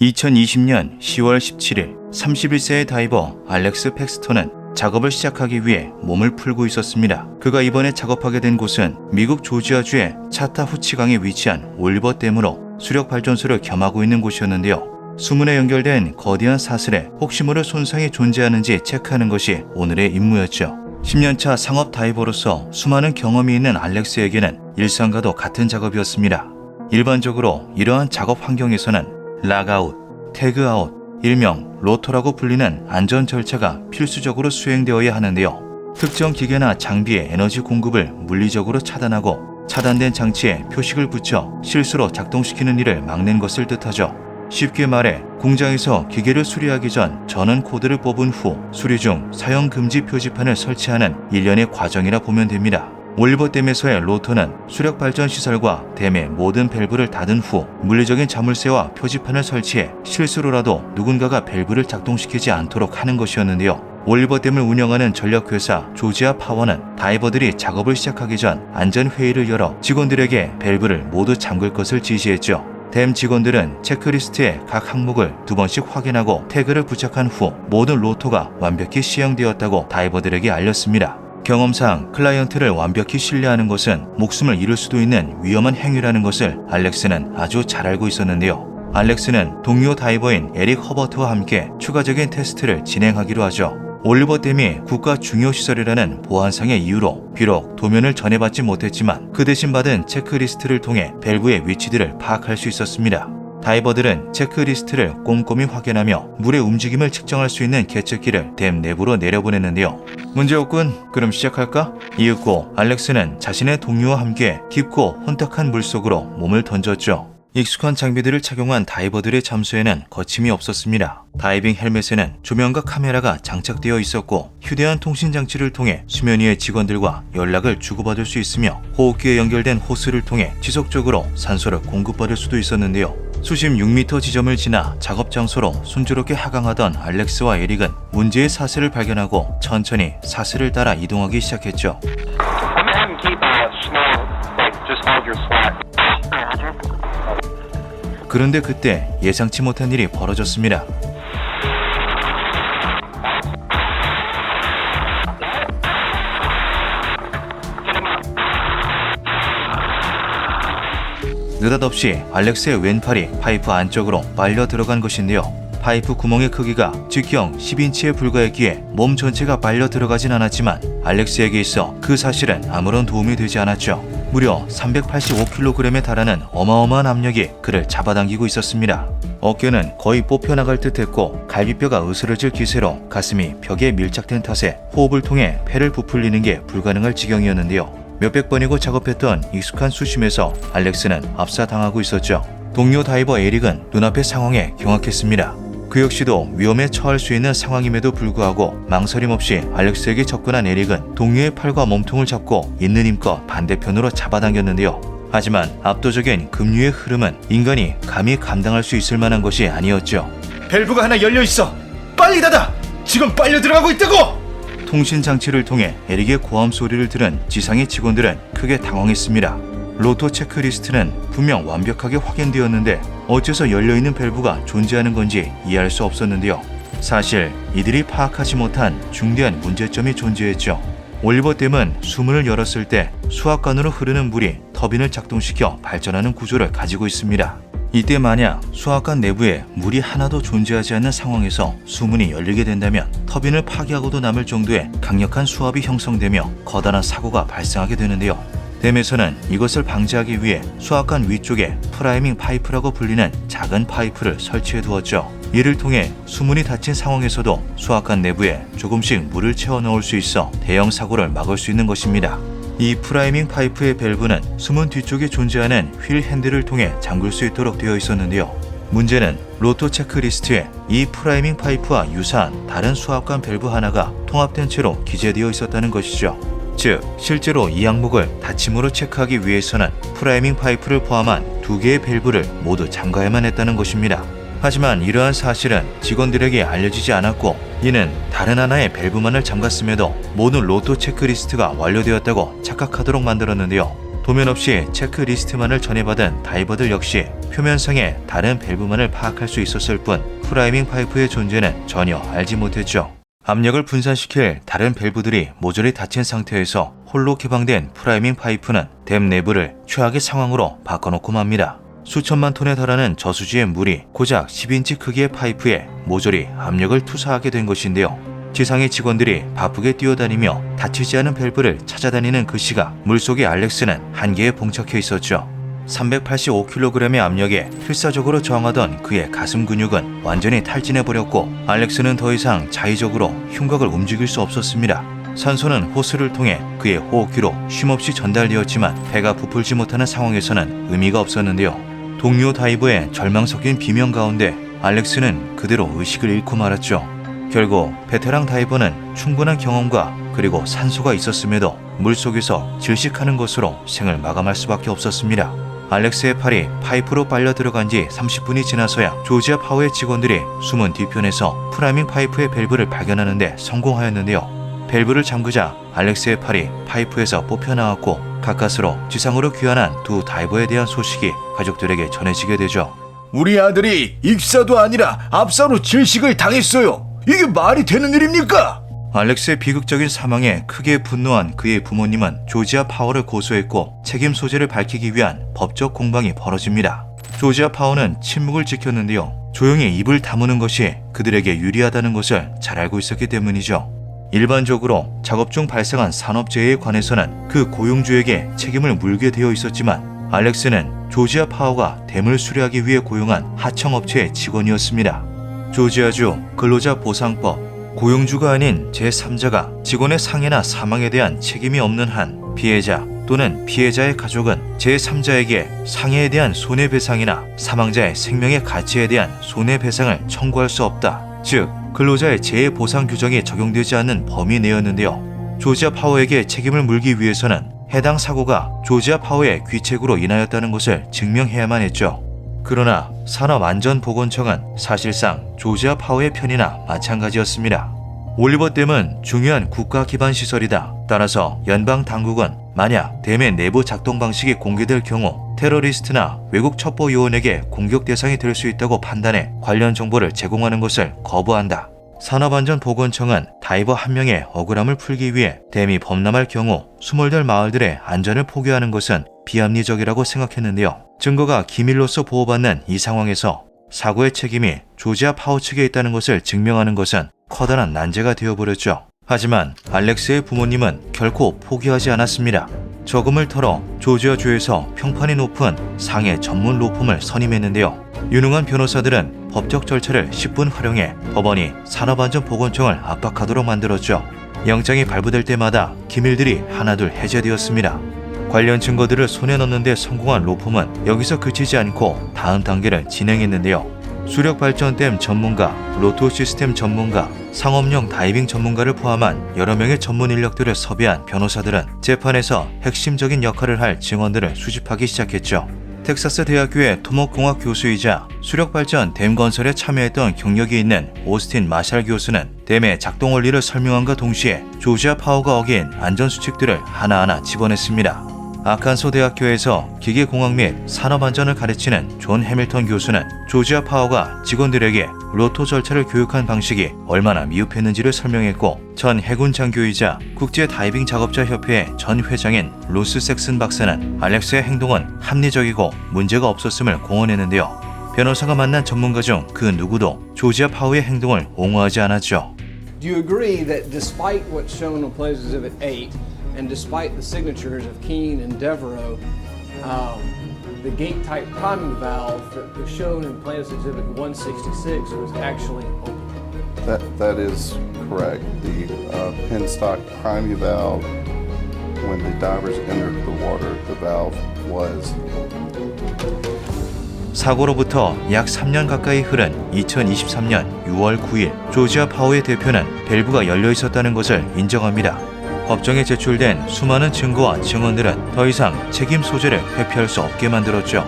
2020년 10월 17일 31세의 다이버 알렉스 팩스턴은 작업을 시작하기 위해 몸을 풀고 있었습니다. 그가 이번에 작업하게 된 곳은 미국 조지아주의 차타후치강에 위치한 올리버댐으로 수력발전소를 겸하고 있는 곳이었는데요. 수문에 연결된 거대한 사슬에 혹시 모를 손상이 존재하는지 체크하는 것이 오늘의 임무였죠. 10년차 상업 다이버로서 수많은 경험이 있는 알렉스에게는 일상과도 같은 작업이었습니다. 일반적으로 이러한 작업 환경에서는 락아웃, 태그아웃, 일명 로터라고 불리는 안전 절차가 필수적으로 수행되어야 하는데요. 특정 기계나 장비의 에너지 공급을 물리적으로 차단하고 차단된 장치에 표식을 붙여 실수로 작동시키는 일을 막는 것을 뜻하죠. 쉽게 말해 공장에서 기계를 수리하기 전 전원 코드를 뽑은 후 수리 중 사용 금지 표지판을 설치하는 일련의 과정이라 보면 됩니다. 올리버댐에서의 로터는 수력 발전 시설과 댐의 모든 밸브를 닫은 후 물리적인 자물쇠와 표지판을 설치해 실수로라도 누군가가 밸브를 작동시키지 않도록 하는 것이었는데요. 올리버댐을 운영하는 전력회사 조지아 파워는 다이버들이 작업을 시작하기 전 안전회의를 열어 직원들에게 밸브를 모두 잠글 것을 지시했죠. 댐 직원들은 체크리스트의 각 항목을 2번씩 확인하고 태그를 부착한 후 모든 로터가 완벽히 시행되었다고 다이버들에게 알렸습니다. 경험상 클라이언트를 완벽히 신뢰하는 것은 목숨을 잃을 수도 있는 위험한 행위라는 것을 알렉스는 아주 잘 알고 있었는데요. 알렉스는 동료 다이버인 에릭 허버트와 함께 추가적인 테스트를 진행하기로 하죠. 올리버댐이 국가 중요시설이라는 보안상의 이유로 비록 도면을 전해받지 못했지만 그 대신 받은 체크리스트를 통해 밸브의 위치들을 파악할 수 있었습니다. 다이버들은 체크리스트를 꼼꼼히 확인하며 물의 움직임을 측정할 수 있는 계측기를 댐 내부로 내려보냈는데요. 문제없군. 그럼 시작할까? 이윽고 알렉스는 자신의 동료와 함께 깊고 혼탁한 물속으로 몸을 던졌죠. 익숙한 장비들을 착용한 다이버들의 잠수에는 거침이 없었습니다. 다이빙 헬멧에는 조명과 카메라가 장착되어 있었고 휴대한 통신 장치를 통해 수면 위의 직원들과 연락을 주고받을 수 있으며 호흡기에 연결된 호스를 통해 지속적으로 산소를 공급받을 수도 있었는데요. 수심 6m 지점을 지나 작업 장소로 순조롭게 하강하던 알렉스와 에릭은 문제의 사슬을 발견하고 천천히 사슬을 따라 이동하기 시작했죠. 그런데 그때 예상치 못한 일이 벌어졌습니다. 느닷없이 알렉스의 왼팔이 파이프 안쪽으로 빨려 들어간 것인데요. 파이프 구멍의 크기가 직경 10인치에 불과했기에 몸 전체가 빨려 들어가진 않았지만 알렉스에게 있어 그 사실은 아무런 도움이 되지 않았죠. 무려 385kg에 달하는 어마어마한 압력이 그를 잡아당기고 있었습니다. 어깨는 거의 뽑혀나갈 듯했고 갈비뼈가 으스러질 기세로 가슴이 벽에 밀착된 탓에 호흡을 통해 폐를 부풀리는 게 불가능할 지경이었는데요. 몇백 번이고 작업했던 익숙한 수심에서 알렉스는 압사당하고 있었죠. 동료 다이버 에릭은 눈앞의 상황에 경악했습니다. 그 역시도 위험에 처할 수 있는 상황임에도 불구하고 망설임 없이 알렉스에게 접근한 에릭은 동료의 팔과 몸통을 잡고 있는 힘껏 반대편으로 잡아당겼는데요. 하지만 압도적인 급류의 흐름은 인간이 감히 감당할 수 있을 만한 것이 아니었죠. 밸브가 하나 열려있어! 빨리 닫아! 지금 빨려 들어가고 있다고! 통신 장치를 통해 에릭의 고함 소리를 들은 지상의 직원들은 크게 당황했습니다. 로터 체크리스트는 분명 완벽하게 확인되었는데 어째서 열려있는 밸브가 존재하는 건지 이해할 수 없었는데요. 사실 이들이 파악하지 못한 중대한 문제점이 존재했죠. 올리버댐은 수문을 열었을 때 수압관으로 흐르는 물이 터빈을 작동시켜 발전하는 구조를 가지고 있습니다. 이때 만약 수압관 내부에 물이 하나도 존재하지 않는 상황에서 수문이 열리게 된다면 터빈을 파괴하고도 남을 정도의 강력한 수압이 형성되며 커다란 사고가 발생하게 되는데요. 댐에서는 이것을 방지하기 위해 수압관 위쪽에 프라이밍 파이프라고 불리는 작은 파이프를 설치해 두었죠. 이를 통해 수문이 닫힌 상황에서도 수압관 내부에 조금씩 물을 채워 넣을 수 있어 대형 사고를 막을 수 있는 것입니다. 이 프라이밍 파이프의 밸브는 수문 뒤쪽에 존재하는 휠 핸들을 통해 잠글 수 있도록 되어 있었는데요. 문제는 로터 체크리스트에 이 프라이밍 파이프와 유사한 다른 수압관 밸브 하나가 통합된 채로 기재되어 있었다는 것이죠. 즉, 실제로 이 항목을 닫힘으로 체크하기 위해서는 프라이밍 파이프를 포함한 2개의 밸브를 모두 잠가야만 했다는 것입니다. 하지만 이러한 사실은 직원들에게 알려지지 않았고 이는 다른 하나의 밸브만을 잠갔음에도 모든 로터 체크리스트가 완료되었다고 착각하도록 만들었는데요. 도면 없이 체크리스트만을 전해받은 다이버들 역시 표면상의 다른 밸브만을 파악할 수 있었을 뿐 프라이밍 파이프의 존재는 전혀 알지 못했죠. 압력을 분산시킬 다른 밸브들이 모조리 닫힌 상태에서 홀로 개방된 프라이밍 파이프는 댐 내부를 최악의 상황으로 바꿔놓고 맙니다. 수천만 톤에 달하는 저수지의 물이 고작 10인치 크기의 파이프에 모조리 압력을 투사하게 된 것인데요. 지상의 직원들이 바쁘게 뛰어다니며 닫히지 않은 밸브를 찾아다니는 그 시각 물속의 알렉스는 한계에 봉착해 있었죠. 385kg의 압력에 필사적으로 저항하던 그의 가슴 근육은 완전히 탈진해버렸고 알렉스는 더 이상 자의적으로 흉곽을 움직일 수 없었습니다. 산소는 호스를 통해 그의 호흡기로 쉼없이 전달되었지만 배가 부풀지 못하는 상황에서는 의미가 없었는데요. 동료 다이버의 절망 섞인 비명 가운데 알렉스는 그대로 의식을 잃고 말았죠. 결국 베테랑 다이버는 충분한 경험과 그리고 산소가 있었음에도 물속에서 질식하는 것으로 생을 마감할 수밖에 없었습니다. 알렉스의 팔이 파이프로 빨려 들어간 지 30분이 지나서야 조지아 파워의 직원들이 숨은 뒤편에서 프라이밍 파이프의 밸브를 발견하는 데 성공하였는데요. 밸브를 잠그자 알렉스의 팔이 파이프에서 뽑혀나왔고 가까스로 지상으로 귀환한 두 다이버에 대한 소식이 가족들에게 전해지게 되죠. 우리 아들이 익사도 아니라 압사로 질식을 당했어요. 이게 말이 되는 일입니까? 알렉스의 비극적인 사망에 크게 분노한 그의 부모님은 조지아 파워를 고소했고 책임 소재를 밝히기 위한 법적 공방이 벌어집니다. 조지아 파워는 침묵을 지켰는데요. 조용히 입을 다무는 것이 그들에게 유리하다는 것을 잘 알고 있었기 때문이죠. 일반적으로 작업 중 발생한 산업재해에 관해서는 그 고용주에게 책임을 물게 되어 있었지만 알렉스는 조지아 파워가 댐을 수리하기 위해 고용한 하청업체의 직원이었습니다. 조지아주 근로자보상법 고용주가 아닌 제3자가 직원의 상해나 사망에 대한 책임이 없는 한 피해자 또는 피해자의 가족은 제3자에게 상해에 대한 손해배상이나 사망자의 생명의 가치에 대한 손해배상을 청구할 수 없다. 즉, 근로자의 재해보상 규정이 적용되지 않는 범위 내였는데요. 조지아 파워에게 책임을 물기 위해서는 해당 사고가 조지아 파워의 귀책으로 인하였다는 것을 증명해야만 했죠. 그러나 산업안전보건청은 사실상 조지아 파워의 편이나 마찬가지였습니다. 올리버댐은 중요한 국가 기반 시설이다. 따라서 연방 당국은 만약 댐의 내부 작동 방식이 공개될 경우 테러리스트나 외국 첩보 요원에게 공격 대상이 될 수 있다고 판단해 관련 정보를 제공하는 것을 거부한다. 산업안전보건청은 다이버 한 명의 억울함을 풀기 위해 댐이 범람할 경우 수몰될 마을들의 안전을 포기하는 것은 비합리적이라고 생각했는데요. 증거가 기밀로서 보호받는 이 상황에서 사고의 책임이 조지아 파워 측에 있다는 것을 증명하는 것은 커다란 난제가 되어버렸죠. 하지만 알렉스의 부모님은 결코 포기하지 않았습니다. 저금을 털어 조지아주에서 평판이 높은 상해 전문 로펌을 선임했는데요. 유능한 변호사들은 법적 절차를 10분 활용해 법원이 산업안전보건청을 압박하도록 만들었죠. 영장이 발부될 때마다 기밀들이 하나둘 해제되었습니다. 관련 증거들을 손에 넣는 데 성공한 로펌은 여기서 그치지 않고 다음 단계를 진행했는데요. 수력발전댐 전문가, 로토 시스템 전문가, 상업용 다이빙 전문가를 포함한 여러 명의 전문 인력들을 섭외한 변호사들은 재판에서 핵심적인 역할을 할 증언들을 수집하기 시작했죠. 텍사스 대학교의 토목공학 교수이자 수력발전 댐 건설에 참여했던 경력이 있는 오스틴 마샬 교수는 댐의 작동 원리를 설명함과 동시에 조지아 파워가 어긴 안전수칙들을 하나하나 집어냈습니다. 아칸소 대학교에서 기계공학 및 산업안전을 가르치는 존 해밀턴 교수는 조지아 파워가 직원들에게 로토 절차를 교육한 방식이 얼마나 미흡했는지를 설명했고, 전 해군 장교이자 국제다이빙 작업자 협회의 전 회장인 로스 섹슨 박사는 알렉스의 행동은 합리적이고 문제가 없었음을 공언했는데요. 변호사가 만난 전문가 중 그 누구도 조지아 파워의 행동을 옹호하지 않았죠. Do you agree that despite what's shown on Plaintiff's Exhibit 8 and despite the signatures of Keene and Devereaux, the gate-type priming valve that was shown in Plaintiff's Exhibit 166 was actually open? That is correct. The penstock priming valve, when the divers entered the water, the valve was 사고로부터 약 3년 가까이 흐른 2023년 6월 9일 조지아 파워의 대표는 밸브가 열려 있었다는 것을 인정합니다. 법정에 제출된 수많은 증거와 증언들은 더 이상 책임 소재를 회피할 수 없게 만들었죠.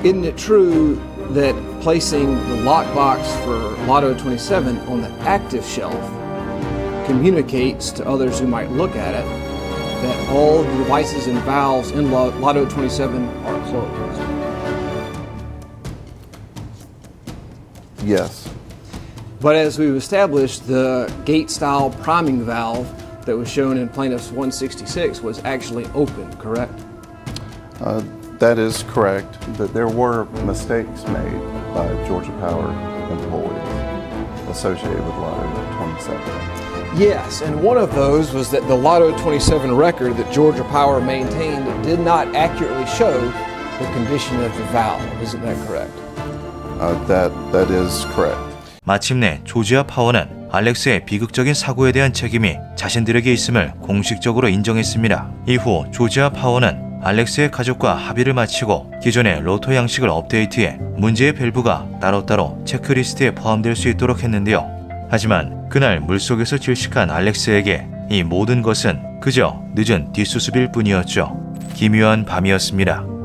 Isn't it true that placing the lockbox for Lotto 27 on the active shelf communicates to others who might look at it that all the devices and valves in Lotto 27 are closed. Yes. But as we've established, the gate-style priming valve that was shown in Plaintiff's 166 was actually open, correct? That is correct, but there were mistakes made by Georgia Power employees associated with Lotto 27. Yes, and one of those was that the Lotto 27 record that Georgia Power maintained did not accurately show the condition of the valve. Isn't that correct? That is correct. 마침내 조지아 파워는 알렉스의 비극적인 사고에 대한 책임이 자신들에게 있음을 공식적으로 인정했습니다. 이후 조지아 파워는 알렉스의 가족과 합의를 마치고 기존의 로또 양식을 업데이트해 문제의 밸브가 따로따로 체크리스트에 포함될 수 있도록 했는데요. 하지만 그날 물속에서 질식한 알렉스에게 이 모든 것은 그저 늦은 뒷수습일 뿐이었죠. 기묘한 밤이었습니다.